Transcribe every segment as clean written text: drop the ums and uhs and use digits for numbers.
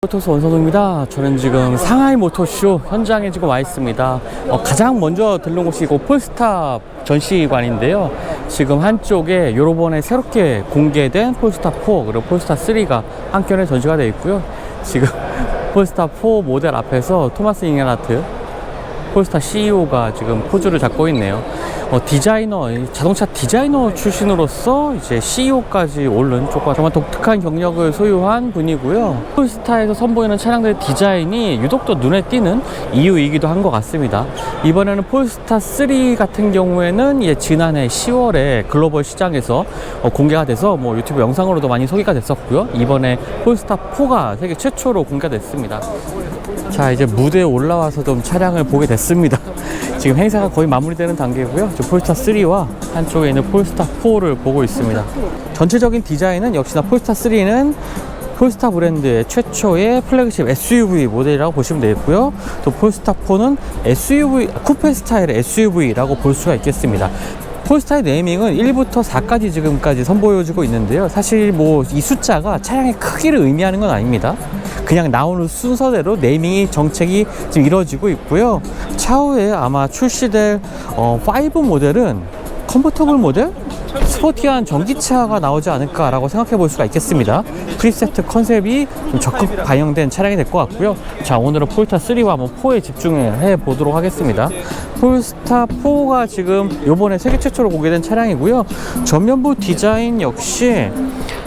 모터스 원선우입니다. 저는 지금 상하이 모터쇼 현장에 지금 와 있습니다. 가장 먼저 들른 곳이 이곳 폴스타 전시관인데요. 지금 한쪽에 요번에 새롭게 공개된 폴스타 4 그리고 폴스타 3가 한켠에 전시가 되어 있고요. 지금 폴스타 4 모델 앞에서 토마스 잉게라트 폴스타 CEO가 지금 포즈를 잡고 있네요. 디자이너, 자동차 디자이너 출신으로서 이제 CEO까지 오른 쪽과 정말 독특한 경력을 소유한 분이고요. 폴스타에서 선보이는 차량들의 디자인이 유독 더 눈에 띄는 이유이기도 한 것 같습니다. 이번에는 폴스타 3 같은 경우에는 지난해 10월에 글로벌 시장에서 공개가 돼서 유튜브 영상으로도 많이 소개가 됐었고요. 이번에 폴스타 4가 세계 최초로 공개됐습니다. 자, 이제 무대에 올라와서 좀 차량을 보게 됐습니다. 지금 행사가 거의 마무리되는 단계고요. 폴스타 3와 한쪽에 있는 폴스타 4를 보고 있습니다. 전체적인 디자인은 역시나 폴스타 3는 폴스타 브랜드의 최초의 플래그십 SUV 모델이라고 보시면 되겠고요. 또 폴스타 4는 SUV, 쿠페 스타일의 SUV라고 볼 수가 있겠습니다. 폴스타의 네이밍은 1부터 4까지 지금까지 선보여지고 있는데요. 사실 이 숫자가 차량의 크기를 의미하는 건 아닙니다. 그냥 나오는 순서대로 네이밍이 정책이 지금 이루어지고 있고요. 차후에 아마 출시될 5 모델은 컨버터블 모델? 스포티한 전기차가 나오지 않을까라고 생각해 볼 수가 있겠습니다. 프리세트 컨셉이 좀 적극 반영된 차량이 될 것 같고요. 자, 오늘은 폴스타 3와 한번 4에 집중해 보도록 하겠습니다. 폴스타 4가 지금 요번에 세계 최초로 공개된 차량이고요. 전면부 디자인 역시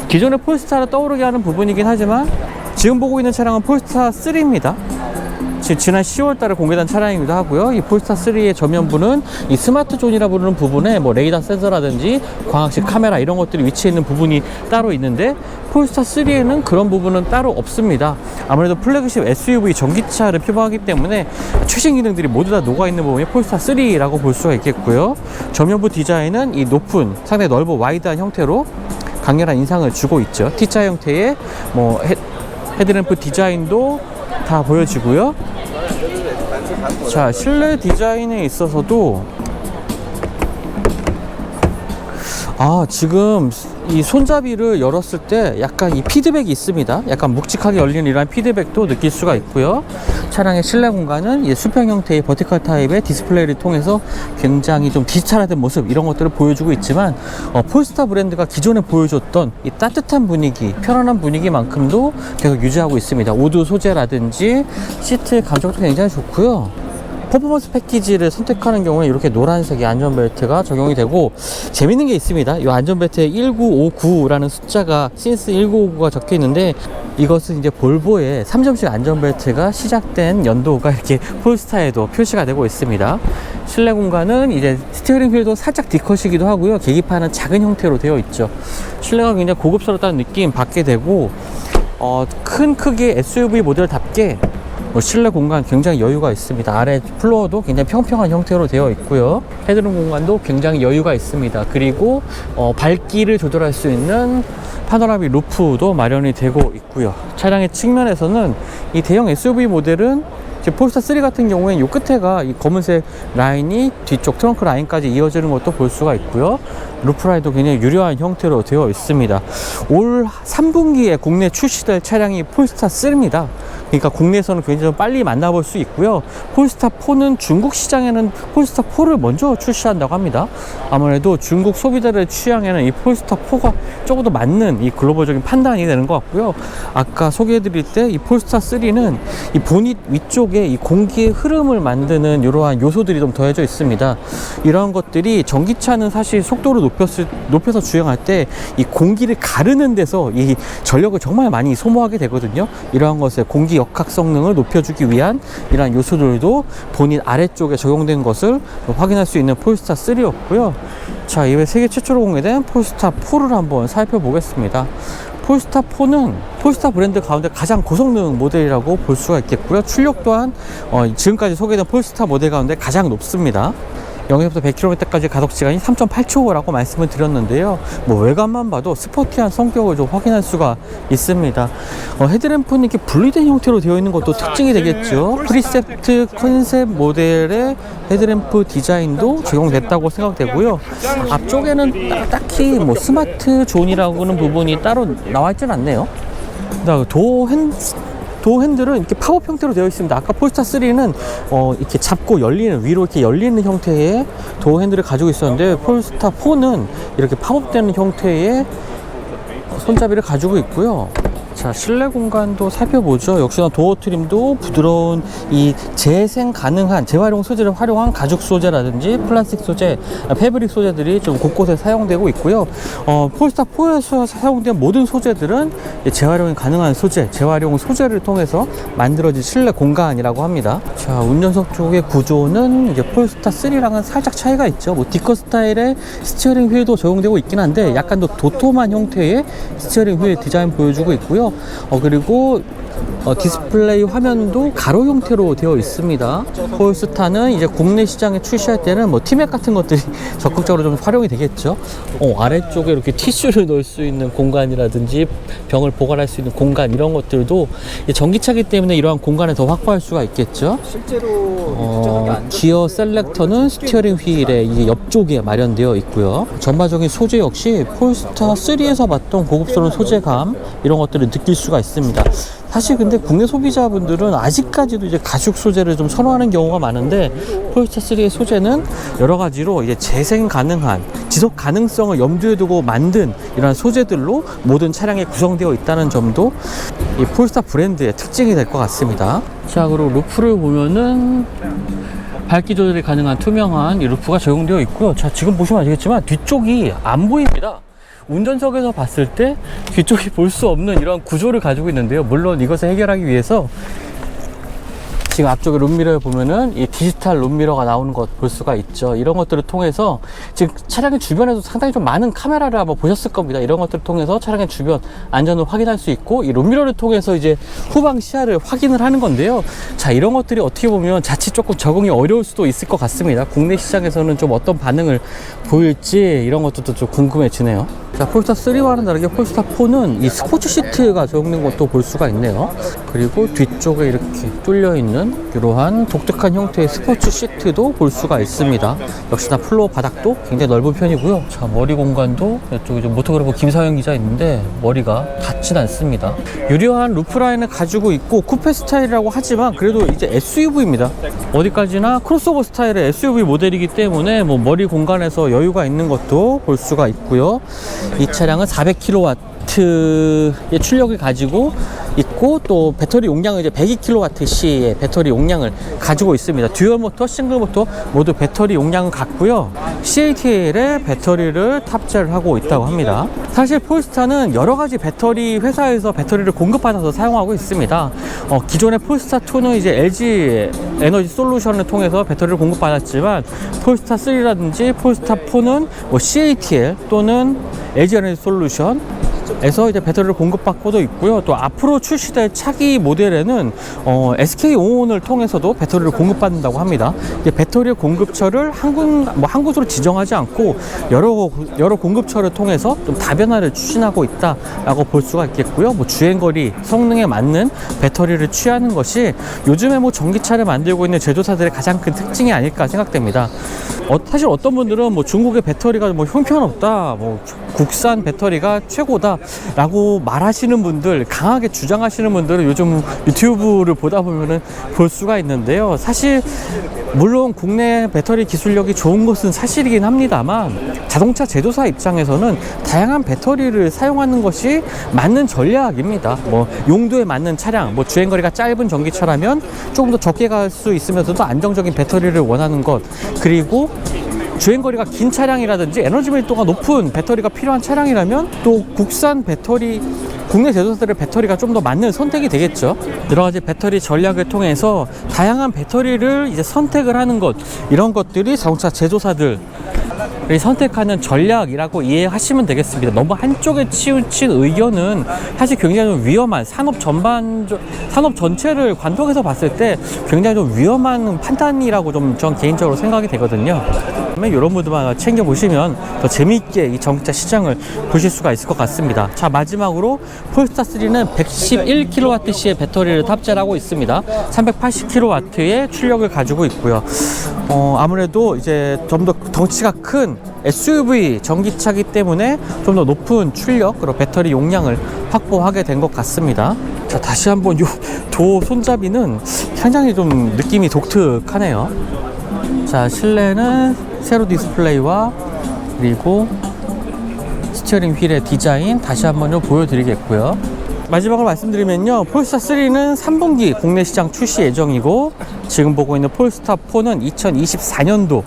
기존의 폴스타를 떠오르게 하는 부분이긴 하지만 지금 보고 있는 차량은 폴스타 3입니다. 지난 10월 달에 공개된 차량이기도 하고요. 이 폴스타 3의 전면부는 이 스마트 존이라 부르는 부분에 레이더 센서라든지 광학식 카메라 이런 것들이 위치해 있는 부분이 따로 있는데 폴스타 3에는 그런 부분은 따로 없습니다. 아무래도 플래그십 SUV 전기차를 표방하기 때문에 최신 기능들이 모두 다 녹아있는 부분이 폴스타 3라고 볼 수가 있겠고요. 전면부 디자인은 이 높은 상당히 넓고 와이드한 형태로 강렬한 인상을 주고 있죠. T자 형태의 헤드램프 디자인도 다 보여지고요. 자, 실내 디자인에 있어서도 지금 이 손잡이를 열었을 때 약간 이 피드백이 있습니다. 약간 묵직하게 열리는 이러한 피드백도 느낄 수가 있고요. 차량의 실내 공간은 수평 형태의 버티컬 타입의 디스플레이를 통해서 굉장히 좀 디지털화된 모습 이런 것들을 보여주고 있지만 폴스타 브랜드가 기존에 보여줬던 이 따뜻한 분위기, 편안한 분위기만큼도 계속 유지하고 있습니다. 우드 소재라든지 시트 감촉도 굉장히 좋고요. 퍼포먼스 패키지를 선택하는 경우에 이렇게 노란색의 안전벨트가 적용이 되고 재밌는 게 있습니다. 이 안전벨트에 1959라는 숫자가 신스 1959가 적혀 있는데 이것은 이제 볼보의 3점식 안전벨트가 시작된 연도가 이렇게 폴스타에도 표시가 되고 있습니다. 실내 공간은 이제 스티어링 휠도 살짝 D컷이기도 하고요. 계기판은 작은 형태로 되어 있죠. 실내가 굉장히 고급스럽다는 느낌 받게 되고 큰 크기의 SUV 모델답게 실내 공간 굉장히 여유가 있습니다. 아래 플로어도 굉장히 평평한 형태로 되어 있고요. 헤드룸 공간도 굉장히 여유가 있습니다. 그리고 밝기를 조절할 수 있는 파노라믹 루프도 마련이 되고 있고요. 차량의 측면에서는 이 대형 SUV 모델은 폴스타 3 같은 경우에는 이 끝에가 이 검은색 라인이 뒤쪽 트렁크 라인까지 이어지는 것도 볼 수가 있고요. 루프 라인도 굉장히 유려한 형태로 되어 있습니다. 올 3분기에 국내 출시될 차량이 폴스타 3입니다. 그러니까 국내에서는 굉장히 좀 빨리 만나볼 수 있고요. 폴스타 4는 중국 시장에는 폴스타 4를 먼저 출시한다고 합니다. 아무래도 중국 소비자들의 취향에는 이 폴스타 4가 조금 더 맞는 이 글로벌적인 판단이 되는 것 같고요. 아까 소개해드릴 때 이 폴스타 3는 이 보닛 위쪽에 이 공기의 흐름을 만드는 이러한 요소들이 좀 더해져 있습니다. 이러한 것들이 전기차는 사실 속도를 높여서 주행할 때 이 공기를 가르는 데서 이 전력을 정말 많이 소모하게 되거든요. 이러한 것에 공기 역학 성능을 높여주기 위한 이러한 요소들도 본인 아래쪽에 적용된 것을 확인할 수 있는 폴스타 3였고요. 자, 이외에 세계 최초로 공개된 폴스타 4를 한번 살펴보겠습니다. 폴스타 4는 폴스타 브랜드 가운데 가장 고성능 모델이라고 볼 수가 있겠고요. 출력 또한 지금까지 소개된 폴스타 모델 가운데 가장 높습니다. 0에서부터 100km까지 가속시간이 3.8초라고 말씀을 드렸는데요. 외관만 봐도 스포티한 성격을 좀 확인할 수가 있습니다. 헤드램프는 이렇게 분리된 형태로 되어 있는 것도 특징이 되겠죠. 프리세트 컨셉 모델의 헤드램프 디자인도 적용됐다고 생각되고요. 앞쪽에는 딱히 스마트 존이라고 하는 부분이 따로 나와 있지는 않네요. 도어 핸들은 이렇게 팝업 형태로 되어 있습니다. 아까 폴스타 3는 이렇게 잡고 열리는, 위로 이렇게 열리는 형태의 도어 핸들을 가지고 있었는데, 폴스타 4는 이렇게 팝업되는 형태의 손잡이를 가지고 있고요. 자, 실내 공간도 살펴보죠. 역시나 도어 트림도 부드러운 이 재생 가능한 재활용 소재를 활용한 가죽 소재라든지 플라스틱 소재, 패브릭 소재들이 좀 곳곳에 사용되고 있고요. 폴스타 4에서 사용된 모든 소재들은 재활용이 가능한 소재, 재활용 소재를 통해서 만들어진 실내 공간이라고 합니다. 자, 운전석 쪽의 구조는 이제 폴스타 3랑은 살짝 차이가 있죠. 뭐 디커 스타일의 스티어링 휠도 적용되고 있긴 한데, 약간 더 도톰한 형태의 스티어링 휠 디자인 보여주고 있고요. 그리고 디스플레이 화면도 가로 형태로 되어 있습니다. 폴스타는 이제 국내 시장에 출시할 때는 뭐 티맥 같은 것들이 적극적으로 좀 활용이 되겠죠. 아래쪽에 이렇게 티슈를 넣을 수 있는 공간이라든지 병을 보관할 수 있는 공간, 이런 것들도 전기차기 때문에 이러한 공간을 더 확보할 수가 있겠죠. 실제로 기어 셀렉터는 스티어링 휠의 이제 옆쪽에 마련되어 있고요. 전반적인 소재 역시 폴스타 3에서 봤던 고급스러운 소재감, 이런 것들을 느낄 수가 있습니다. 사실 근데 국내 소비자분들은 아직까지도 이제 가죽 소재를 좀 선호하는 경우가 많은데, 폴스타 3의 소재는 여러 가지로 이제 재생 가능한, 지속 가능성을 염두에 두고 만든 이러한 소재들로 모든 차량에 구성되어 있다는 점도 이 폴스타 브랜드의 특징이 될 것 같습니다. 자, 그리고 루프를 보면은 밝기 조절이 가능한 투명한 이 루프가 적용되어 있고요. 자, 지금 보시면 아시겠지만 뒤쪽이 안 보입니다. 운전석에서 봤을 때 뒤쪽이 볼 수 없는 이런 구조를 가지고 있는데요. 물론 이것을 해결하기 위해서 지금 앞쪽에 룸미러에 보면은 이 디지털 룸미러가 나오는 것 볼 수가 있죠. 이런 것들을 통해서 지금 차량의 주변에도 상당히 좀 많은 카메라를 한번 보셨을 겁니다. 이런 것들을 통해서 차량의 주변 안전을 확인할 수 있고, 이 룸미러를 통해서 이제 후방 시야를 확인을 하는 건데요. 자, 이런 것들이 어떻게 보면 자칫 조금 적응이 어려울 수도 있을 것 같습니다. 국내 시장에서는 좀 어떤 반응을 보일지, 이런 것도 좀 궁금해지네요. 자, 폴스타 3와는 다르게 폴스타 4는 이 스포츠 시트가 적용된 것도 볼 수가 있네요. 그리고 뒤쪽에 이렇게 뚫려 있는 이러한 독특한 형태의 스포츠 시트도 볼 수가 있습니다. 역시나 플로어 바닥도 굉장히 넓은 편이고요. 자, 머리 공간도 이쪽에 좀 모토그래퍼 김사영 기자 있는데 머리가 닿진 않습니다. 유려한 루프라인을 가지고 있고 쿠페 스타일이라고 하지만 그래도 이제 SUV입니다. 어디까지나 크로스오버 스타일의 SUV 모델이기 때문에 뭐 머리 공간에서 여유가 있는 것도 볼 수가 있고요. 이 차량은 400kW의 출력을 가지고 있고, 또 배터리 용량은 이제 102kWh의 배터리 용량을 가지고 있습니다. 듀얼 모터, 싱글 모터 모두 배터리 용량은 같고요. CATL의 배터리를 탑재를 하고 있다고 합니다. 사실 폴스타는 여러 가지 배터리 회사에서 배터리를 공급받아서 사용하고 있습니다. 기존의 폴스타 2는 이제 LG 에너지 솔루션을 통해서 배터리를 공급받았지만, 폴스타 3라든지 폴스타 4는 뭐 CATL 또는 LG 에너지 솔루션 에서 이제 배터리를 공급받고도 있고요. 또 앞으로 출시될 차기 모델에는 SK온을 통해서도 배터리를 공급받는다고 합니다. 이제 배터리 공급처를 한 곳으로 지정하지 않고 여러 공급처를 통해서 좀 다변화를 추진하고 있다라고 볼 수가 있겠고요. 뭐 주행거리, 성능에 맞는 배터리를 취하는 것이 요즘에 뭐 전기차를 만들고 있는 제조사들의 가장 큰 특징이 아닐까 생각됩니다. 사실 어떤 분들은 뭐 중국의 배터리가 뭐 형편없다, 뭐 국산 배터리가 최고다 라고 말하시는 분들, 강하게 주장하시는 분들은 요즘 유튜브를 보다 보면은 볼 수가 있는데요. 사실 물론 국내 배터리 기술력이 좋은 것은 사실이긴 합니다만, 자동차 제조사 입장에서는 다양한 배터리를 사용하는 것이 맞는 전략입니다. 뭐 용도에 맞는 차량, 뭐 주행거리가 짧은 전기차라면 조금 더 적게 갈 수 있으면서도 안정적인 배터리를 원하는 것, 그리고 주행거리가 긴 차량이라든지 에너지 밀도가 높은 배터리가 필요한 차량이라면 또 국산 배터리, 국내 제조사들의 배터리가 좀 더 맞는 선택이 되겠죠. 여러 가지 배터리 전략을 통해서 다양한 배터리를 이제 선택을 하는 것, 이런 것들이 자동차 제조사들이 선택하는 전략이라고 이해하시면 되겠습니다. 너무 한쪽에 치우친 의견은 사실 굉장히 좀 위험한, 산업 전체를 관통해서 봤을 때 굉장히 좀 위험한 판단이라고 좀 전 개인적으로 생각이 되거든요. 이런 모드만 챙겨보시면 더 재미있게 이 전기차 시장을 보실 수가 있을 것 같습니다. 자, 마지막으로 폴스타3는 111kWh의 배터리를 탑재를 하고 있습니다. 380kW의 출력을 가지고 있고요. 아무래도 이제 좀 더 덩치가 큰 SUV 전기차기 때문에 좀 더 높은 출력 그리고 배터리 용량을 확보하게 된 것 같습니다. 자, 다시 한번 요 도 손잡이는 상당히 좀 느낌이 독특하네요. 자, 실내는 세로 디스플레이와 그리고 스티어링 휠의 디자인 다시 한번 좀 보여드리겠고요. 마지막으로 말씀드리면요, 폴스타3는 3분기 국내 시장 출시 예정이고, 지금 보고 있는 폴스타4는 2024년도,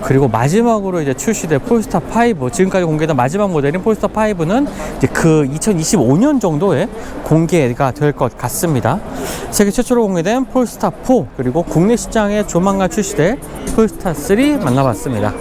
그리고 마지막으로 이제 출시될 폴스타5, 지금까지 공개된 마지막 모델인 폴스타5는 이제 그 2025년 정도에 공개가 될 것 같습니다. 세계 최초로 공개된 폴스타4, 그리고 국내 시장에 조만간 출시될 폴스타3 만나봤습니다.